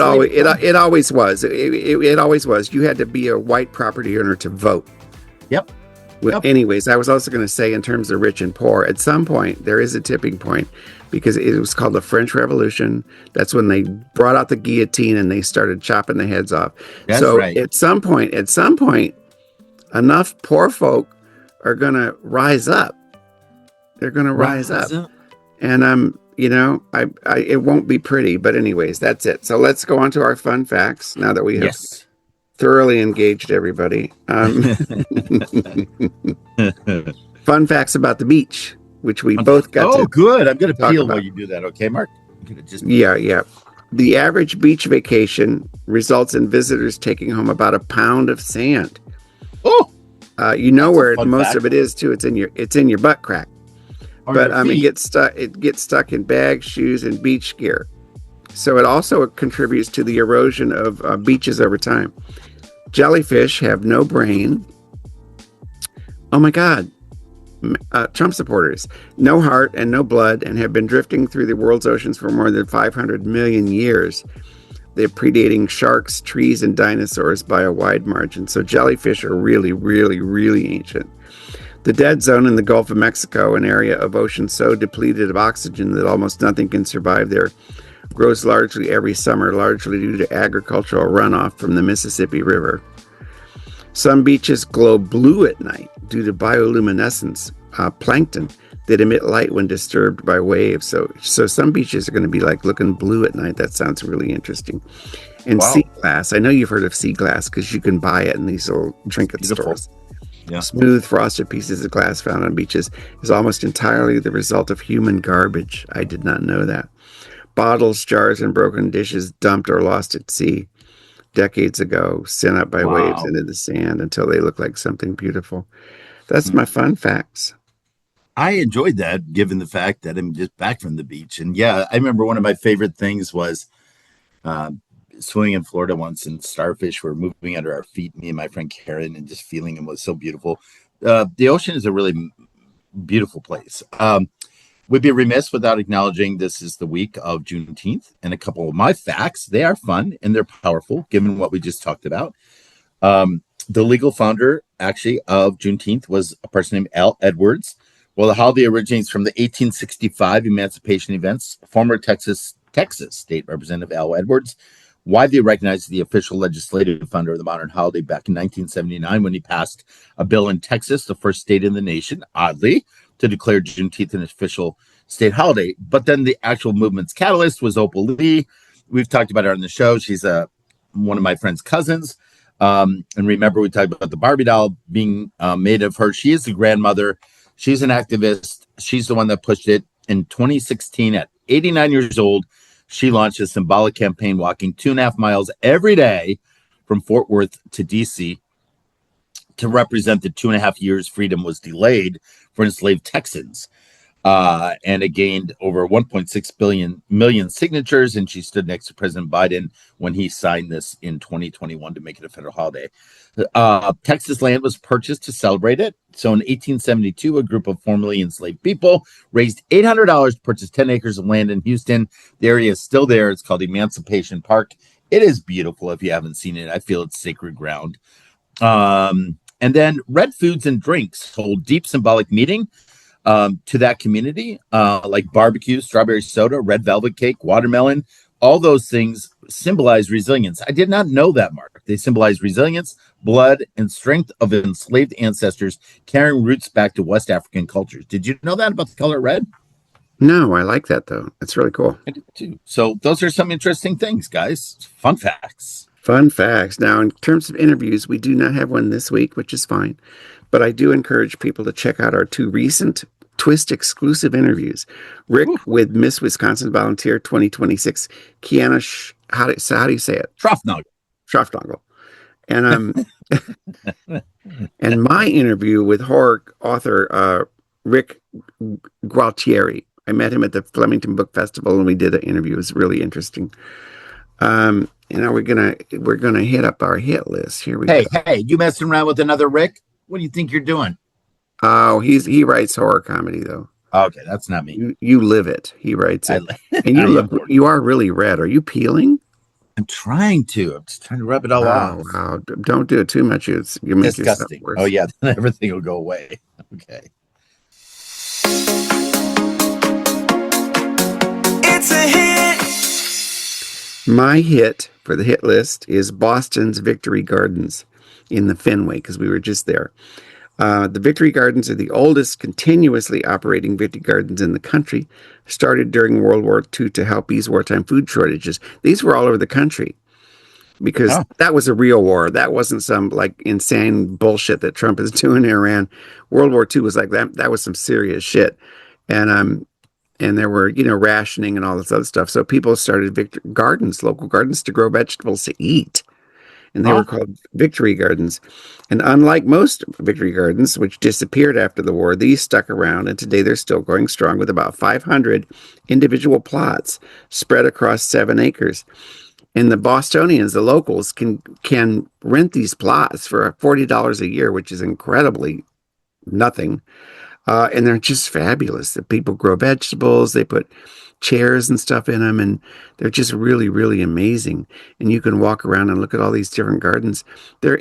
always was. It always was. You had to be a white property owner to vote. Yep. Well, anyways, I was also going to say, in terms of rich and poor, at some point there is a tipping point, because it was called the French Revolution. That's when they brought out the guillotine and they started chopping the heads off. That's so right. At some point, enough poor folk are going to rise up. They're going to rise up. And it won't be pretty, but anyways, that's it. So let's go on to our fun facts now that we have thoroughly engaged everybody. Fun facts about the beach, which we both got. Oh, good. I'm going to peel while you do that. Okay, Mark? Yeah. The average beach vacation results in visitors taking home about a pound of sand. Oh, You know That's a where fun most fact. of it is too. It's in your butt crack. Or But your feet. it gets stuck in bags, shoes, and beach gear. So it also contributes to the erosion of beaches over time. Jellyfish have no brain. Oh my God. Trump supporters, no heart and no blood, and have been drifting through the world's oceans for more than 500 million years. They're predating sharks, trees, and dinosaurs by a wide margin. So jellyfish are really, really, really ancient. The dead zone in the Gulf of Mexico, an area of ocean so depleted of oxygen that almost nothing can survive there, grows largely every summer, largely due to agricultural runoff from the Mississippi River. Some beaches glow blue at night due to bioluminescence, plankton that emit light when disturbed by waves. So some beaches are going to be like looking blue at night. That sounds really interesting. And Wow. sea glass. I know you've heard of sea glass because you can buy it in these little trinket Beautiful. stores. Yeah. Smooth, frosted pieces of glass found on beaches is almost entirely the result of human garbage. I did not know that. Bottles, jars, and broken dishes dumped or lost at sea decades ago, sent up by waves Wow. into the sand until they look like something beautiful. That's my fun facts. I enjoyed that, given the fact that I'm just back from the beach. And yeah, I remember one of my favorite things was swimming in Florida once, and starfish were moving under our feet, me and my friend Karen, and just feeling them was so beautiful. The ocean is a really beautiful place. We'd be remiss without acknowledging this is the week of Juneteenth, and a couple of my facts. They are fun and they're powerful, given what we just talked about. The legal founder, actually, of Juneteenth was a person named Al Edwards. Well, the holiday originates from the 1865 emancipation events. Former Texas State Representative Al Edwards, widely recognized as the official legislative founder of the modern holiday back in 1979 when he passed a bill in Texas, the first state in the nation, oddly, to declare Juneteenth an official state holiday. But then the actual movement's catalyst was Opal Lee. We've talked about her on the show. She's one of my friend's cousins. And remember, we talked about the Barbie doll being made of her. She is the grandmother. She's an activist. She's the one that pushed it. In 2016, at 89 years old, she launched a symbolic campaign walking 2.5 miles every day from Fort Worth to D.C. to represent the 2.5 years freedom was delayed for enslaved Texans. And it gained over 1.6 million signatures. And she stood next to President Biden when he signed this in 2021 to make it a federal holiday. Texas land was purchased to celebrate it. So in 1872, a group of formerly enslaved people raised $800 to purchase 10 acres of land in Houston. The area is still there. It's called Emancipation Park. It is beautiful. If you haven't seen it, I feel it's sacred ground. And then Red Foods and Drinks hold deep symbolic meaning to that community, like barbecue, strawberry soda, red velvet cake, watermelon. All those things symbolize resilience. I did not know that, Mark. They symbolize resilience, blood, and strength of enslaved ancestors carrying roots back to West African cultures. Did you know that about the color red? No, I like that though. That's really cool. I did too. So those are some interesting things, guys. Fun facts. Fun facts. Now, in terms of interviews, we do not have one this week, which is fine. But I do encourage people to check out our 2 recent Twist exclusive interviews. Rick with Miss Wisconsin Volunteer 2026, Kiana, how do you say it? Schroffnagel. And and my interview with horror author Rick Gualtieri. I met him at the Flemington Book Festival, and we did an interview. It was really interesting. We're gonna hit up our hit list. Here we go. Hey, you messing around with another Rick? What do you think you're doing? Oh, he writes horror comedy though. Okay, that's not me. You live it. He writes it. And you are really red. Are you peeling? I'm trying to. I'm just trying to rub it all off. Wow. Don't do it too much. You make yourself Disgusting. worse. Oh yeah, then everything will go away. Okay. It's a hit. My hit for the hit list is Boston's Victory Gardens in the Fenway, because we were just there. The Victory Gardens are the oldest continuously operating Victory Gardens in the country, started during World War II to help ease wartime food shortages. These were all over the country because that was a real war. That wasn't some like insane bullshit that Trump is doing in Iran. World War II was like that. That was some serious shit. And there were, rationing and all this other stuff. So people started local gardens to grow vegetables to eat. and they were called Victory Gardens. And unlike most Victory Gardens, which disappeared after the war, these stuck around, and today they're still going strong with about 500 individual plots spread across 7 acres. And the Bostonians, the locals, can rent these plots for $40 a year, which is incredibly nothing. And they're just fabulous. The people grow vegetables, they put chairs and stuff in them, and they're just really, really amazing. And you can walk around and look at all these different gardens. They're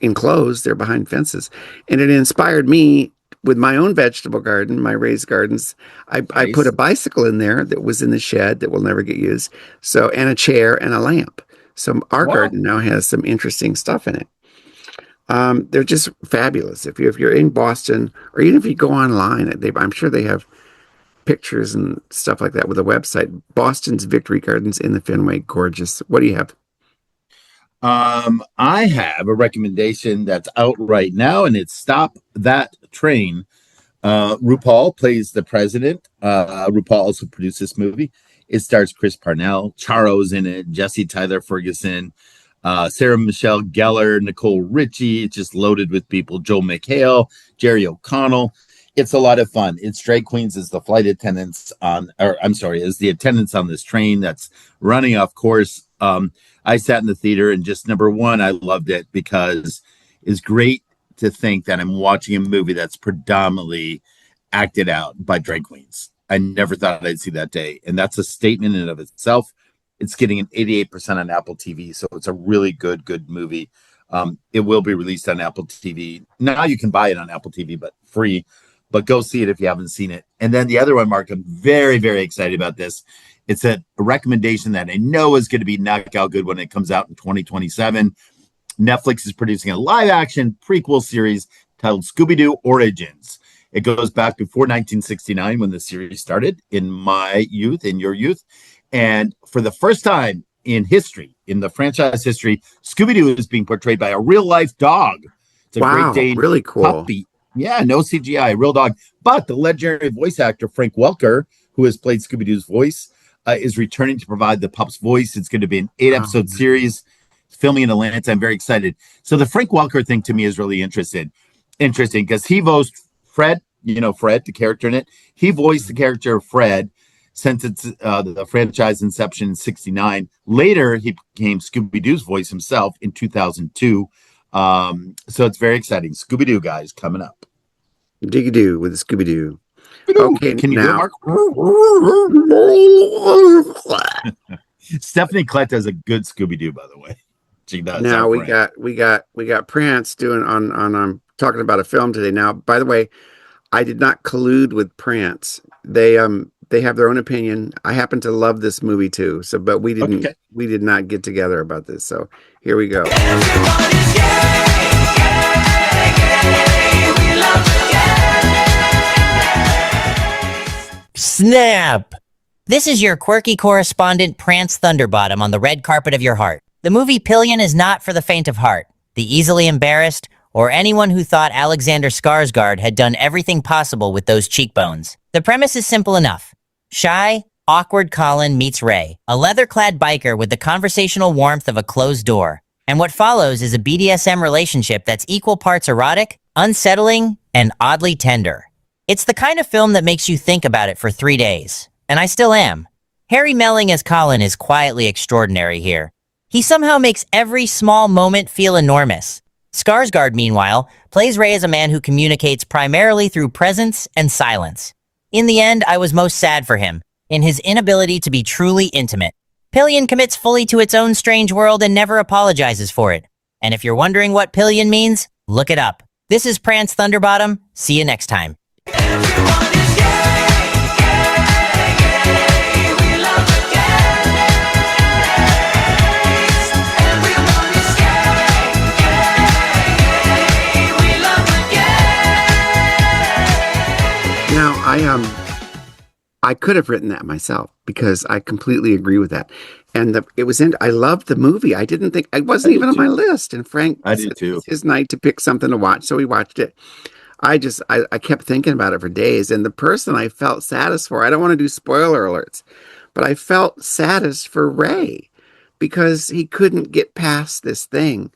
enclosed, they're behind fences. And it inspired me with my own vegetable garden, my raised gardens. I put a bicycle in there that was in the shed that will never get used. So, and a chair and a lamp. So our garden now has some interesting stuff in it. They're just fabulous. If you're in Boston, or even if you go online, I'm sure they have pictures and stuff like that with a website. Boston's Victory Gardens in the Fenway, gorgeous. What do you have? I have a recommendation that's out right now, and it's Stop That Train. RuPaul plays the president. RuPaul also produced this movie. It stars Chris Parnell, Charo's in it, Jesse Tyler Ferguson, Sarah Michelle Gellar, Nicole Richie. It's just loaded with people. Joel McHale, Jerry O'Connell. It's a lot of fun. It's drag queens as the flight attendants as the attendants on this train that's running off course. I sat in the theater, and just number one, I loved it because it's great to think that I'm watching a movie that's predominantly acted out by drag queens. I never thought I'd see that day. And that's a statement in and of itself. It's getting an 88% on Apple TV. So it's a really good movie. It will be released on Apple TV. Now you can buy it on Apple TV, but free. But go see it if you haven't seen it. And then the other one, Mark, I'm very, very excited about this. It's a recommendation that I know is going to be knockout good when it comes out in 2027. Netflix is producing a live-action prequel series titled Scooby-Doo Origins. It goes back before 1969 when the series started, in my youth, in your youth. And for the first time in history, in the franchise history, Scooby-Doo is being portrayed by a real-life dog. It's a Great Dane really cool puppy. Yeah, no CGI, real dog. But the legendary voice actor, Frank Welker, who has played Scooby-Doo's voice, is returning to provide the pup's voice. It's going to be an 8-episode series. It's filming in Atlanta. I'm very excited. So the Frank Welker thing to me is really interesting because he voiced Fred, Fred, the character in it. He voiced the character of Fred since it's the franchise inception in 1969. Later, he became Scooby-Doo's voice himself in 2002. So it's very exciting. Scooby-Doo, guys, coming up. Dig-a-doo with Scooby-Doo. Okay, can you now. Do it, Mark? Stephanie Klett does a good Scooby-Doo, by the way. She does. Now we got Prance doing on talking about a film today. Now, by the way, I did not collude with Prance. They have their own opinion. I happen to love this movie too. So, but we did not get together about this. So here we go. Snap! This is your quirky correspondent, Prance Thunderbottom, on the red carpet of your heart. The movie Pillion is not for the faint of heart, the easily embarrassed, or anyone who thought Alexander Skarsgård had done everything possible with those cheekbones. The premise is simple enough. Shy, awkward Colin meets Ray, a leather-clad biker with the conversational warmth of a closed door. And what follows is a BDSM relationship that's equal parts erotic, unsettling, and oddly tender. It's the kind of film that makes you think about it for 3 days. And I still am. Harry Melling as Colin is quietly extraordinary here. He somehow makes every small moment feel enormous. Skarsgård, meanwhile, plays Ray as a man who communicates primarily through presence and silence. In the end, I was most sad for him, in his inability to be truly intimate. Pillion commits fully to its own strange world and never apologizes for it. And if you're wondering what Pillion means, look it up. This is Prance Thunderbottom. See you next time. Now, I could have written that myself because I completely agree with that. And I loved the movie. I didn't think, it wasn't even on my list. And Frank, I did too. His night to pick something to watch. So we watched it. I kept thinking about it for days. And the person I felt saddest for, I don't want to do spoiler alerts, but I felt saddest for Ray because he couldn't get past this thing.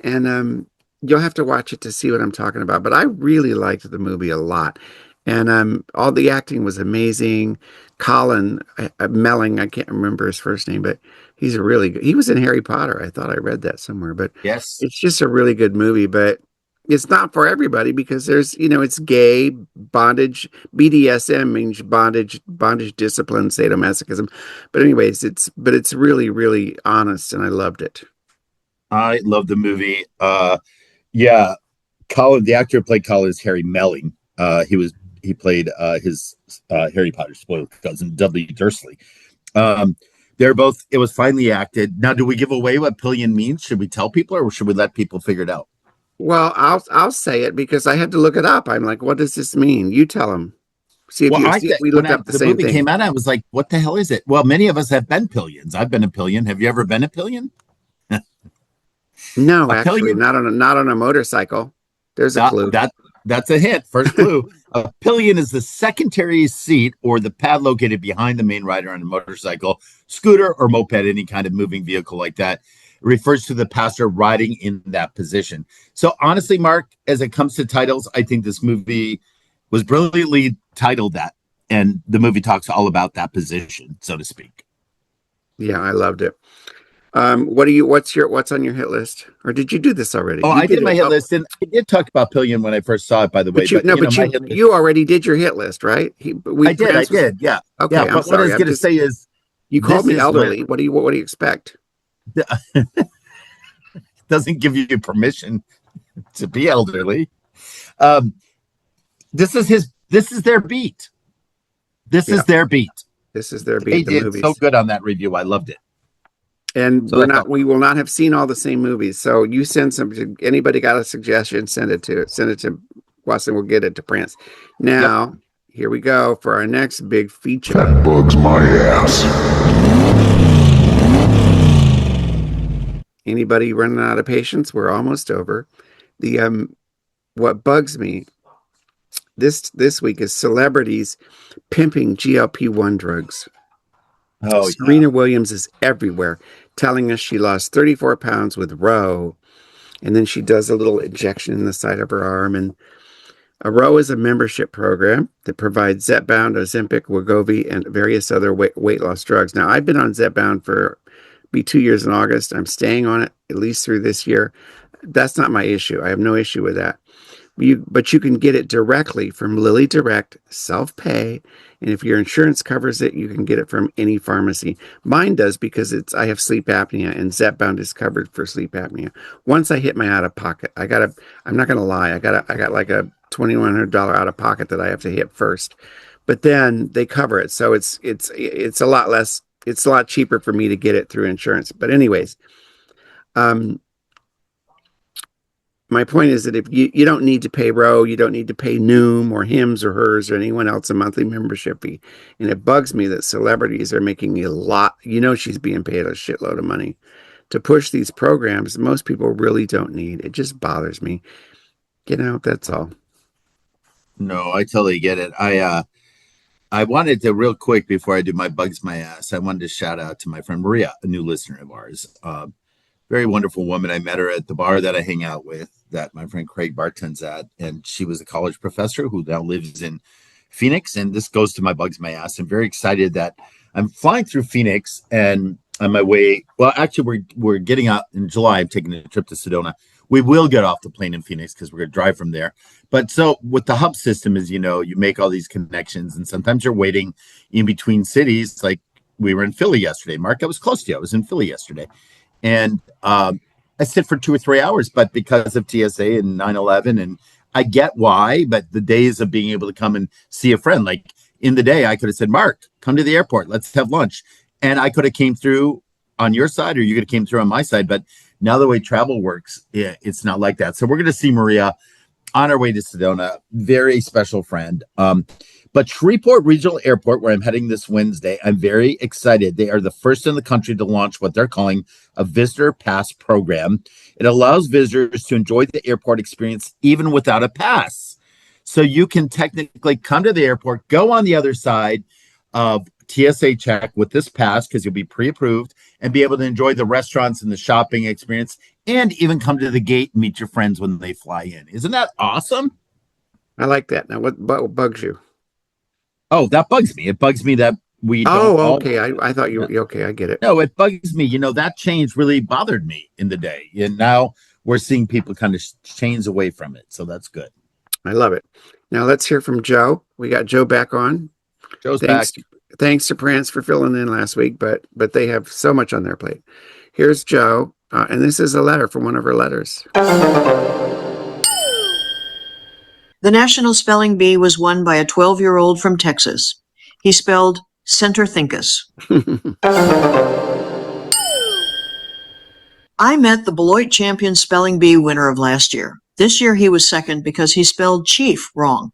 And you'll have to watch it to see what I'm talking about. But I really liked the movie a lot. And all the acting was amazing. Colin Melling, I can't remember his first name, but he's a really good. He was in Harry Potter. I thought I read that somewhere, but Yes. it's just a really good movie. But it's not for everybody because there's, it's gay, bondage, BDSM means bondage, discipline, sadomasochism. But anyways, it's really, really honest, and I loved it. I love the movie. Yeah, Colin, the actor who played Colin is Harry Melling. He played his Harry Potter spoiled cousin Dudley Dursley. They're both. It was finely acted. Now, do we give away what Pillion means? Should we tell people, or should we let people figure it out? Well, I'll say it because I had to look it up. I'm like, what does this mean? You tell them. See if we looked up the same movie thing. Came out, I was like, what the hell is it? Well, many of us have been Pillions. I've been a Pillion. Have you ever been a Pillion? No, A actually, pillion? not on a motorcycle. There's a clue. That's a hint. First clue. A pillion is the secondary seat or the pad located behind the main rider on a motorcycle, scooter, or moped, any kind of moving vehicle like that. It refers to the passenger riding in that position. So honestly, Mark, as it comes to titles, I think this movie was brilliantly titled that. And the movie talks all about that position, so to speak. Yeah, I loved it. What's on your hit list? Or did you do this already? Oh, I did my hit list, and I did talk about Pillion when I first saw it, by the way. You already did your hit list, right? I did, yeah. Okay, yeah, I'm but sorry. what I was going to say is, you called me elderly. My, what do you expect? Doesn't give you permission to be elderly. This is their beat. This is their beat. This is their beat. They did so good on that review. I loved it. And we will not have seen all the same movies. So you send some. Anybody got a suggestion? Send it to Watson. We'll get it to Prance. Now, Here we go for our next big feature. That bugs my ass. Anybody running out of patience? We're almost over. What bugs me this week is celebrities pimping GLP-1 drugs. Oh, Serena Williams is everywhere telling us she lost 34 pounds with Roe. And then she does a little injection in the side of her arm. And a Roe is a membership program that provides Zepbound, Ozempic, Wegovy, and various other weight loss drugs. Now, I've been on Zepbound for 2 years in August. I'm staying on it at least through this year. That's not my issue. I have no issue with that. But you can get it directly from Lilly Direct, self-pay, and if your insurance covers it, you can get it from any pharmacy. Mine does because I have sleep apnea, and Zepbound is covered for sleep apnea. Once I hit my out of pocket, I'm not gonna lie, I got like a $2,100 out of pocket that I have to hit first, but then they cover it, so it's a lot less. It's a lot cheaper for me to get it through insurance. But anyways, my point is that if you don't need to pay Roe, you don't need to pay Noom or Hims or Hers or anyone else a monthly membership fee. And it bugs me that celebrities are making a lot. She's being paid a shitload of money to push these programs most people really don't need. It just bothers me. That's all. No, I totally get it. I wanted to real quick before I do my bugs my ass. I wanted to shout out to my friend Maria, a new listener of ours. Very wonderful woman. I met her at the bar that I hang out with, that my friend Craig bartends at, and she was a college professor who now lives in Phoenix. And this goes to my bugs my ass. I'm very excited that I'm flying through Phoenix and on my way. Well, actually, we're getting out in July. I'm taking a trip to Sedona. We will get off the plane in Phoenix because we're going to drive from there. But so with the hub system is, you make all these connections, and sometimes you're waiting in between cities. Like we were in Philly yesterday. Mark, I was close to you. I was in Philly yesterday. And I sit for 2 or 3 hours, but because of TSA and 9/11, and I get why, but the days of being able to come and see a friend, like in the day, I could have said, Mark, come to the airport, let's have lunch. And I could have came through on your side, or you could have came through on my side. But now the way travel works, it's not like that. So we're going to see Maria on our way to Sedona, very special friend. But Shreveport Regional Airport, where I'm heading this Wednesday, I'm very excited. They are the first in the country to launch what they're calling a visitor pass program. It allows visitors to enjoy the airport experience even without a pass. So you can technically come to the airport, go on the other side, of TSA check with this pass because you'll be pre-approved and be able to enjoy the restaurants and the shopping experience and even come to the gate and meet your friends when they fly in. Isn't that awesome? I like that. Now, what bugs you? Oh, that bugs me. It bugs me that we don't. Oh, okay. I thought you were okay. I get it. No, it bugs me. That change really bothered me in the day. And now we're seeing people kind of change away from it. So that's good. I love it. Now let's hear from Joe. We got Joe back on. Joe's back. Thanks to Prance for filling in last week, but they have so much on their plate. Here's Joe, and this is a letter from one of her letters. The National Spelling Bee was won by a 12-year-old from Texas. He spelled Center Thinkus. I met the Beloit Champion Spelling Bee winner of last year. This year he was second because he spelled chief wrong.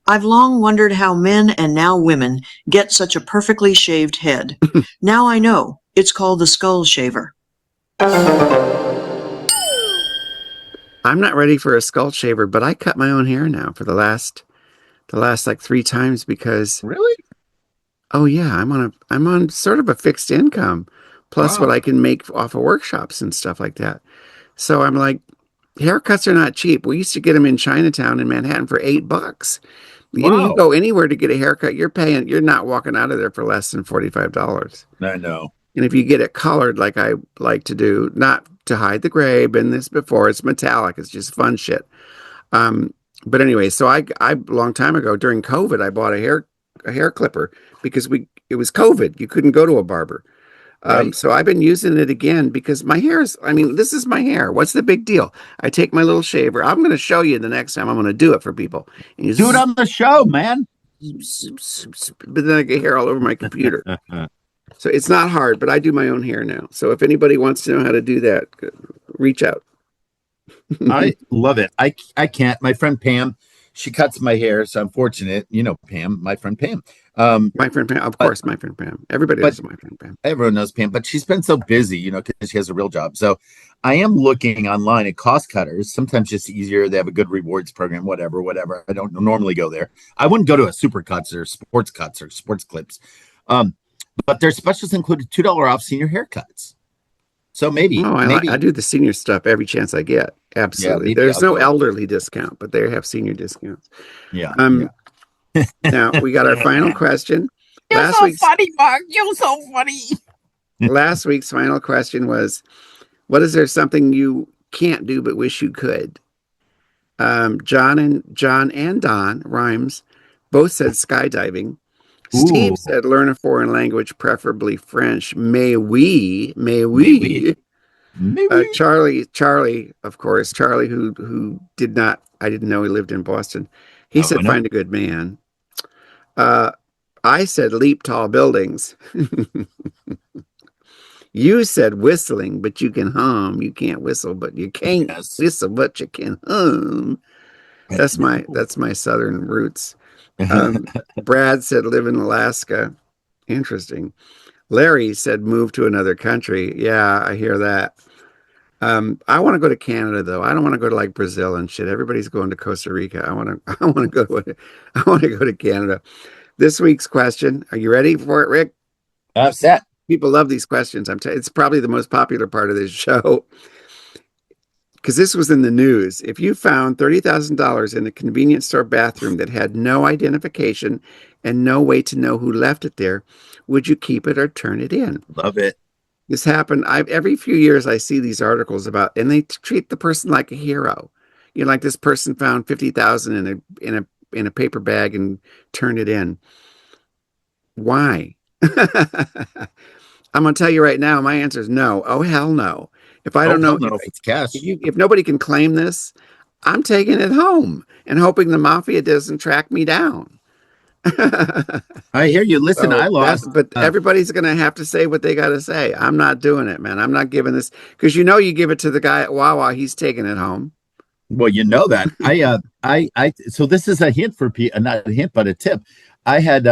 I've long wondered how men and now women get such a perfectly shaved head. Now I know. It's called the skull shaver. I'm not ready for a skull shaver, but I cut my own hair now for the last like 3 times because Really? oh yeah, I'm on sort of a fixed income plus what I can make off of workshops and stuff like that. So I'm like, haircuts are not cheap. We used to get them in Chinatown in Manhattan for $8. You go anywhere to get a haircut, you're not walking out of there for less than $45. I know. And if you get it colored like I like to do, not to hide the gray, been this before, it's metallic, it's just fun shit. But anyway, so I a long time ago during COVID, I bought a hair clipper because it was COVID. You couldn't go to a barber. Right. So I've been using it again because my hair this is my hair. What's the big deal? I take my little shaver. I'm going to show you the next time I'm going to do it for people. And you Do it on the show, man. But then I get hair all over my computer. So it's not hard, but I do my own hair now. So if anybody wants to know how to do that, reach out. I love it. I can't. My friend Pam, she cuts my hair, so I'm fortunate. Pam, my friend Pam. My friend Pam, of course, my friend Pam. Everybody knows my friend Pam. Everyone knows Pam, but she's been so busy, because she has a real job. So I am looking online at cost cutters. Sometimes it's easier. They have a good rewards program, whatever. I don't normally go there. I wouldn't go to a super cuts or sports clips. But their specials included $2 off senior haircuts. So maybe. I do the senior stuff every chance I get. Absolutely. Yeah, there's no elderly discount, but they have senior discounts. Yeah. Now we got our final question. You're so funny, Mark. You're so funny. Last week's final question was, what is there something you can't do but wish you could? John and Don Rhymes both said skydiving. Steve said learn a foreign language, preferably French. May we. Charlie, of course, Charlie, who did not, I didn't know he lived in Boston. He said find a good man. I said leap tall buildings. You said whistling, but you can hum. You can't whistle, but you can't whistle, but you can hum. That's my southern roots. Brad said live in Alaska. Interesting. Larry said move to another country. Yeah, I hear that. I want to go to Canada though. I don't want to go to like Brazil and shit. Everybody's going to Costa Rica. I want to go to Canada. This week's question. Are you ready for it, Rick? I'm set. People love these questions. It's probably the most popular part of this show. Because this was in the news. If you found $30,000 in a convenience store bathroom that had no identification and no way to know who left it there, would you keep it or turn it in? Love it. This happened. Every few years I see these articles about, and they treat the person like a hero. Like this person found $50,000 in a paper bag and turned it in. Why? I'm going to tell you right now. My answer is no. Oh hell no. If I don't know if it's cash, if nobody can claim this, I'm taking it home and hoping the mafia doesn't track me down. I hear you. Listen, I lost. But everybody's going to have to say what they got to say. I'm not doing it, man. I'm not giving this because you give it to the guy at Wawa. He's taking it home. Well, you know that. So this is a hint for not a hint, but a tip. I had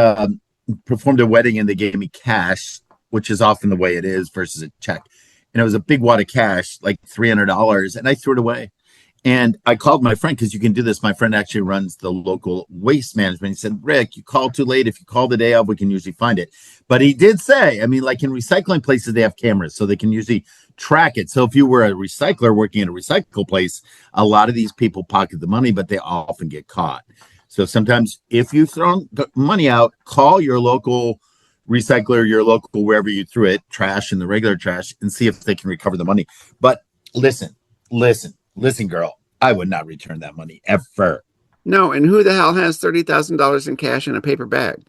performed a wedding and they gave me cash, which is often the way it is versus a check. And it was a big wad of cash, like $300, and I threw it away. And I called my friend because you can do this. My friend actually runs the local waste management. He said, Rick, you called too late. If you call the day of, we can usually find it. But he did say, I mean, like in recycling places, they have cameras, so they can usually track it. So if you were a recycler working at a recycle place, a lot of these people pocket the money, but they often get caught. So sometimes if you've thrown the money out, call your local recycler, your local wherever you threw it, trash and the regular trash, and see if they can recover the money. But listen, girl, I would not return that money ever. No, and who the hell has $30,000 in cash in a paper bag?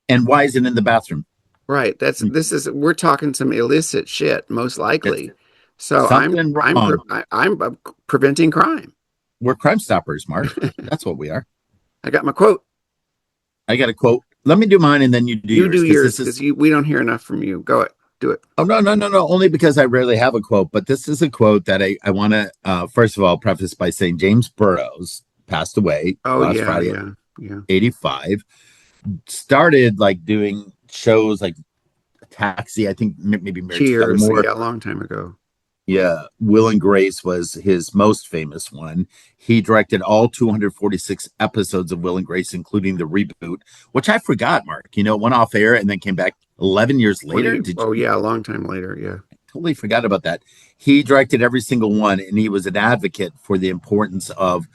And why is it in the bathroom? Right. We're talking some illicit shit, most likely. So Something wrong. I'm preventing crime. We're Crime Stoppers, Mark. That's what we are. I got my quote. I got a quote. Let me do mine and then you do yours. You do yours because we don't hear enough from you. Go ahead. Do it. Oh, no. Only because I rarely have a quote, but this is a quote that I want to, first of all, preface by saying James Burrows passed away last Friday, 85. Started like doing shows like Taxi, I think maybe Cheers, a long time ago. Yeah, Will and Grace was his most famous one. He directed all 246 episodes of Will and Grace, including the reboot, which I forgot, Mark. You know, it went off air and then came back 11 years later. A long time later, yeah. Totally forgot about that. He directed every single one, and he was an advocate for the importance of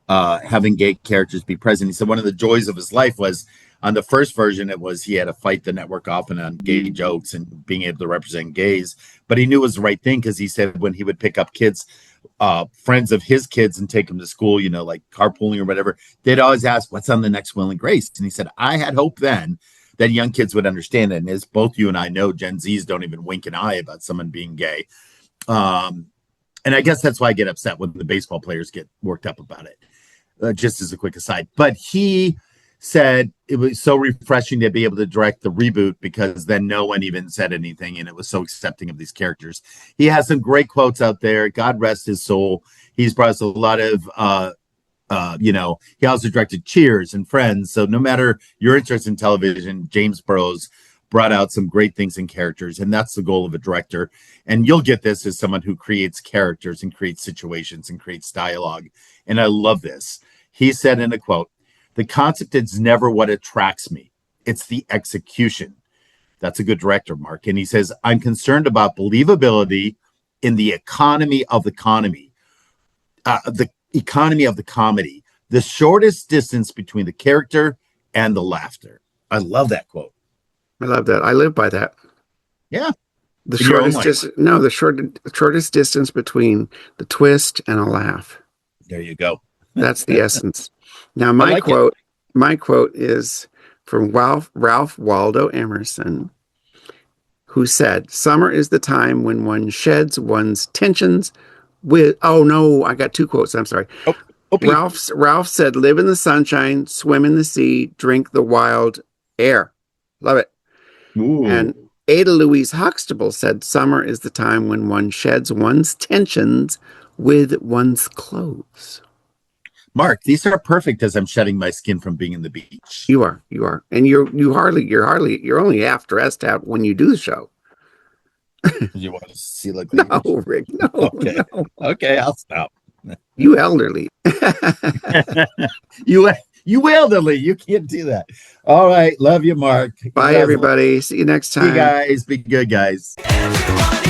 having gay characters be present. He said one of the joys of his life was on the first version, it was he had to fight the network often on gay jokes and being able to represent gays. But he knew it was the right thing because he said when he would pick up kids, friends of his kids and take them to school, you know, like carpooling or whatever, they'd always ask, what's on the next Will and Grace? And he said, I had hope then that young kids would understand it. And as both you and I know, Gen Zs don't even wink an eye about someone being gay. And I guess that's why I get upset when the baseball players get worked up about it, just as a quick aside. But he said it was so refreshing to be able to direct the reboot because then no one even said anything and it was so accepting of these characters. He has some great quotes out there. God rest his soul. He's brought us a lot of, he also directed Cheers and Friends. So no matter your interest in television, James Burrows brought out some great things in characters. And that's the goal of a director. And you'll get this as someone who creates characters and creates situations and creates dialogue. And I love this. He said in a quote, the concept is never what attracts me. It's the execution. That's a good director, Mark. And he says, I'm concerned about believability in the economy of the comedy. The economy of the comedy. The shortest distance between the character and the laughter. I love that quote. I love that. I live by that. Yeah. The shortest distance between the twist and a laugh. There you go. That's the essence. Now, my quote is from Ralph Waldo Emerson, who said, "Summer is the time when one sheds one's tensions with." Oh no, I got two quotes. I'm sorry. Ralph said, "Live in the sunshine, swim in the sea, drink the wild air." Love it. Ooh. And Ada Louise Huxtable said, "Summer is the time when one sheds one's tensions with one's clothes." Mark, these are perfect as I'm shedding my skin from being in the beach. You are, and you're only half dressed out when you do the show. You want to see like no, Rick? No, okay. No. Okay, I'll stop. You elderly. You elderly. You can't do that. All right, love you, Mark. Bye, everybody. See you next time. See you guys. Be good, guys. Everyone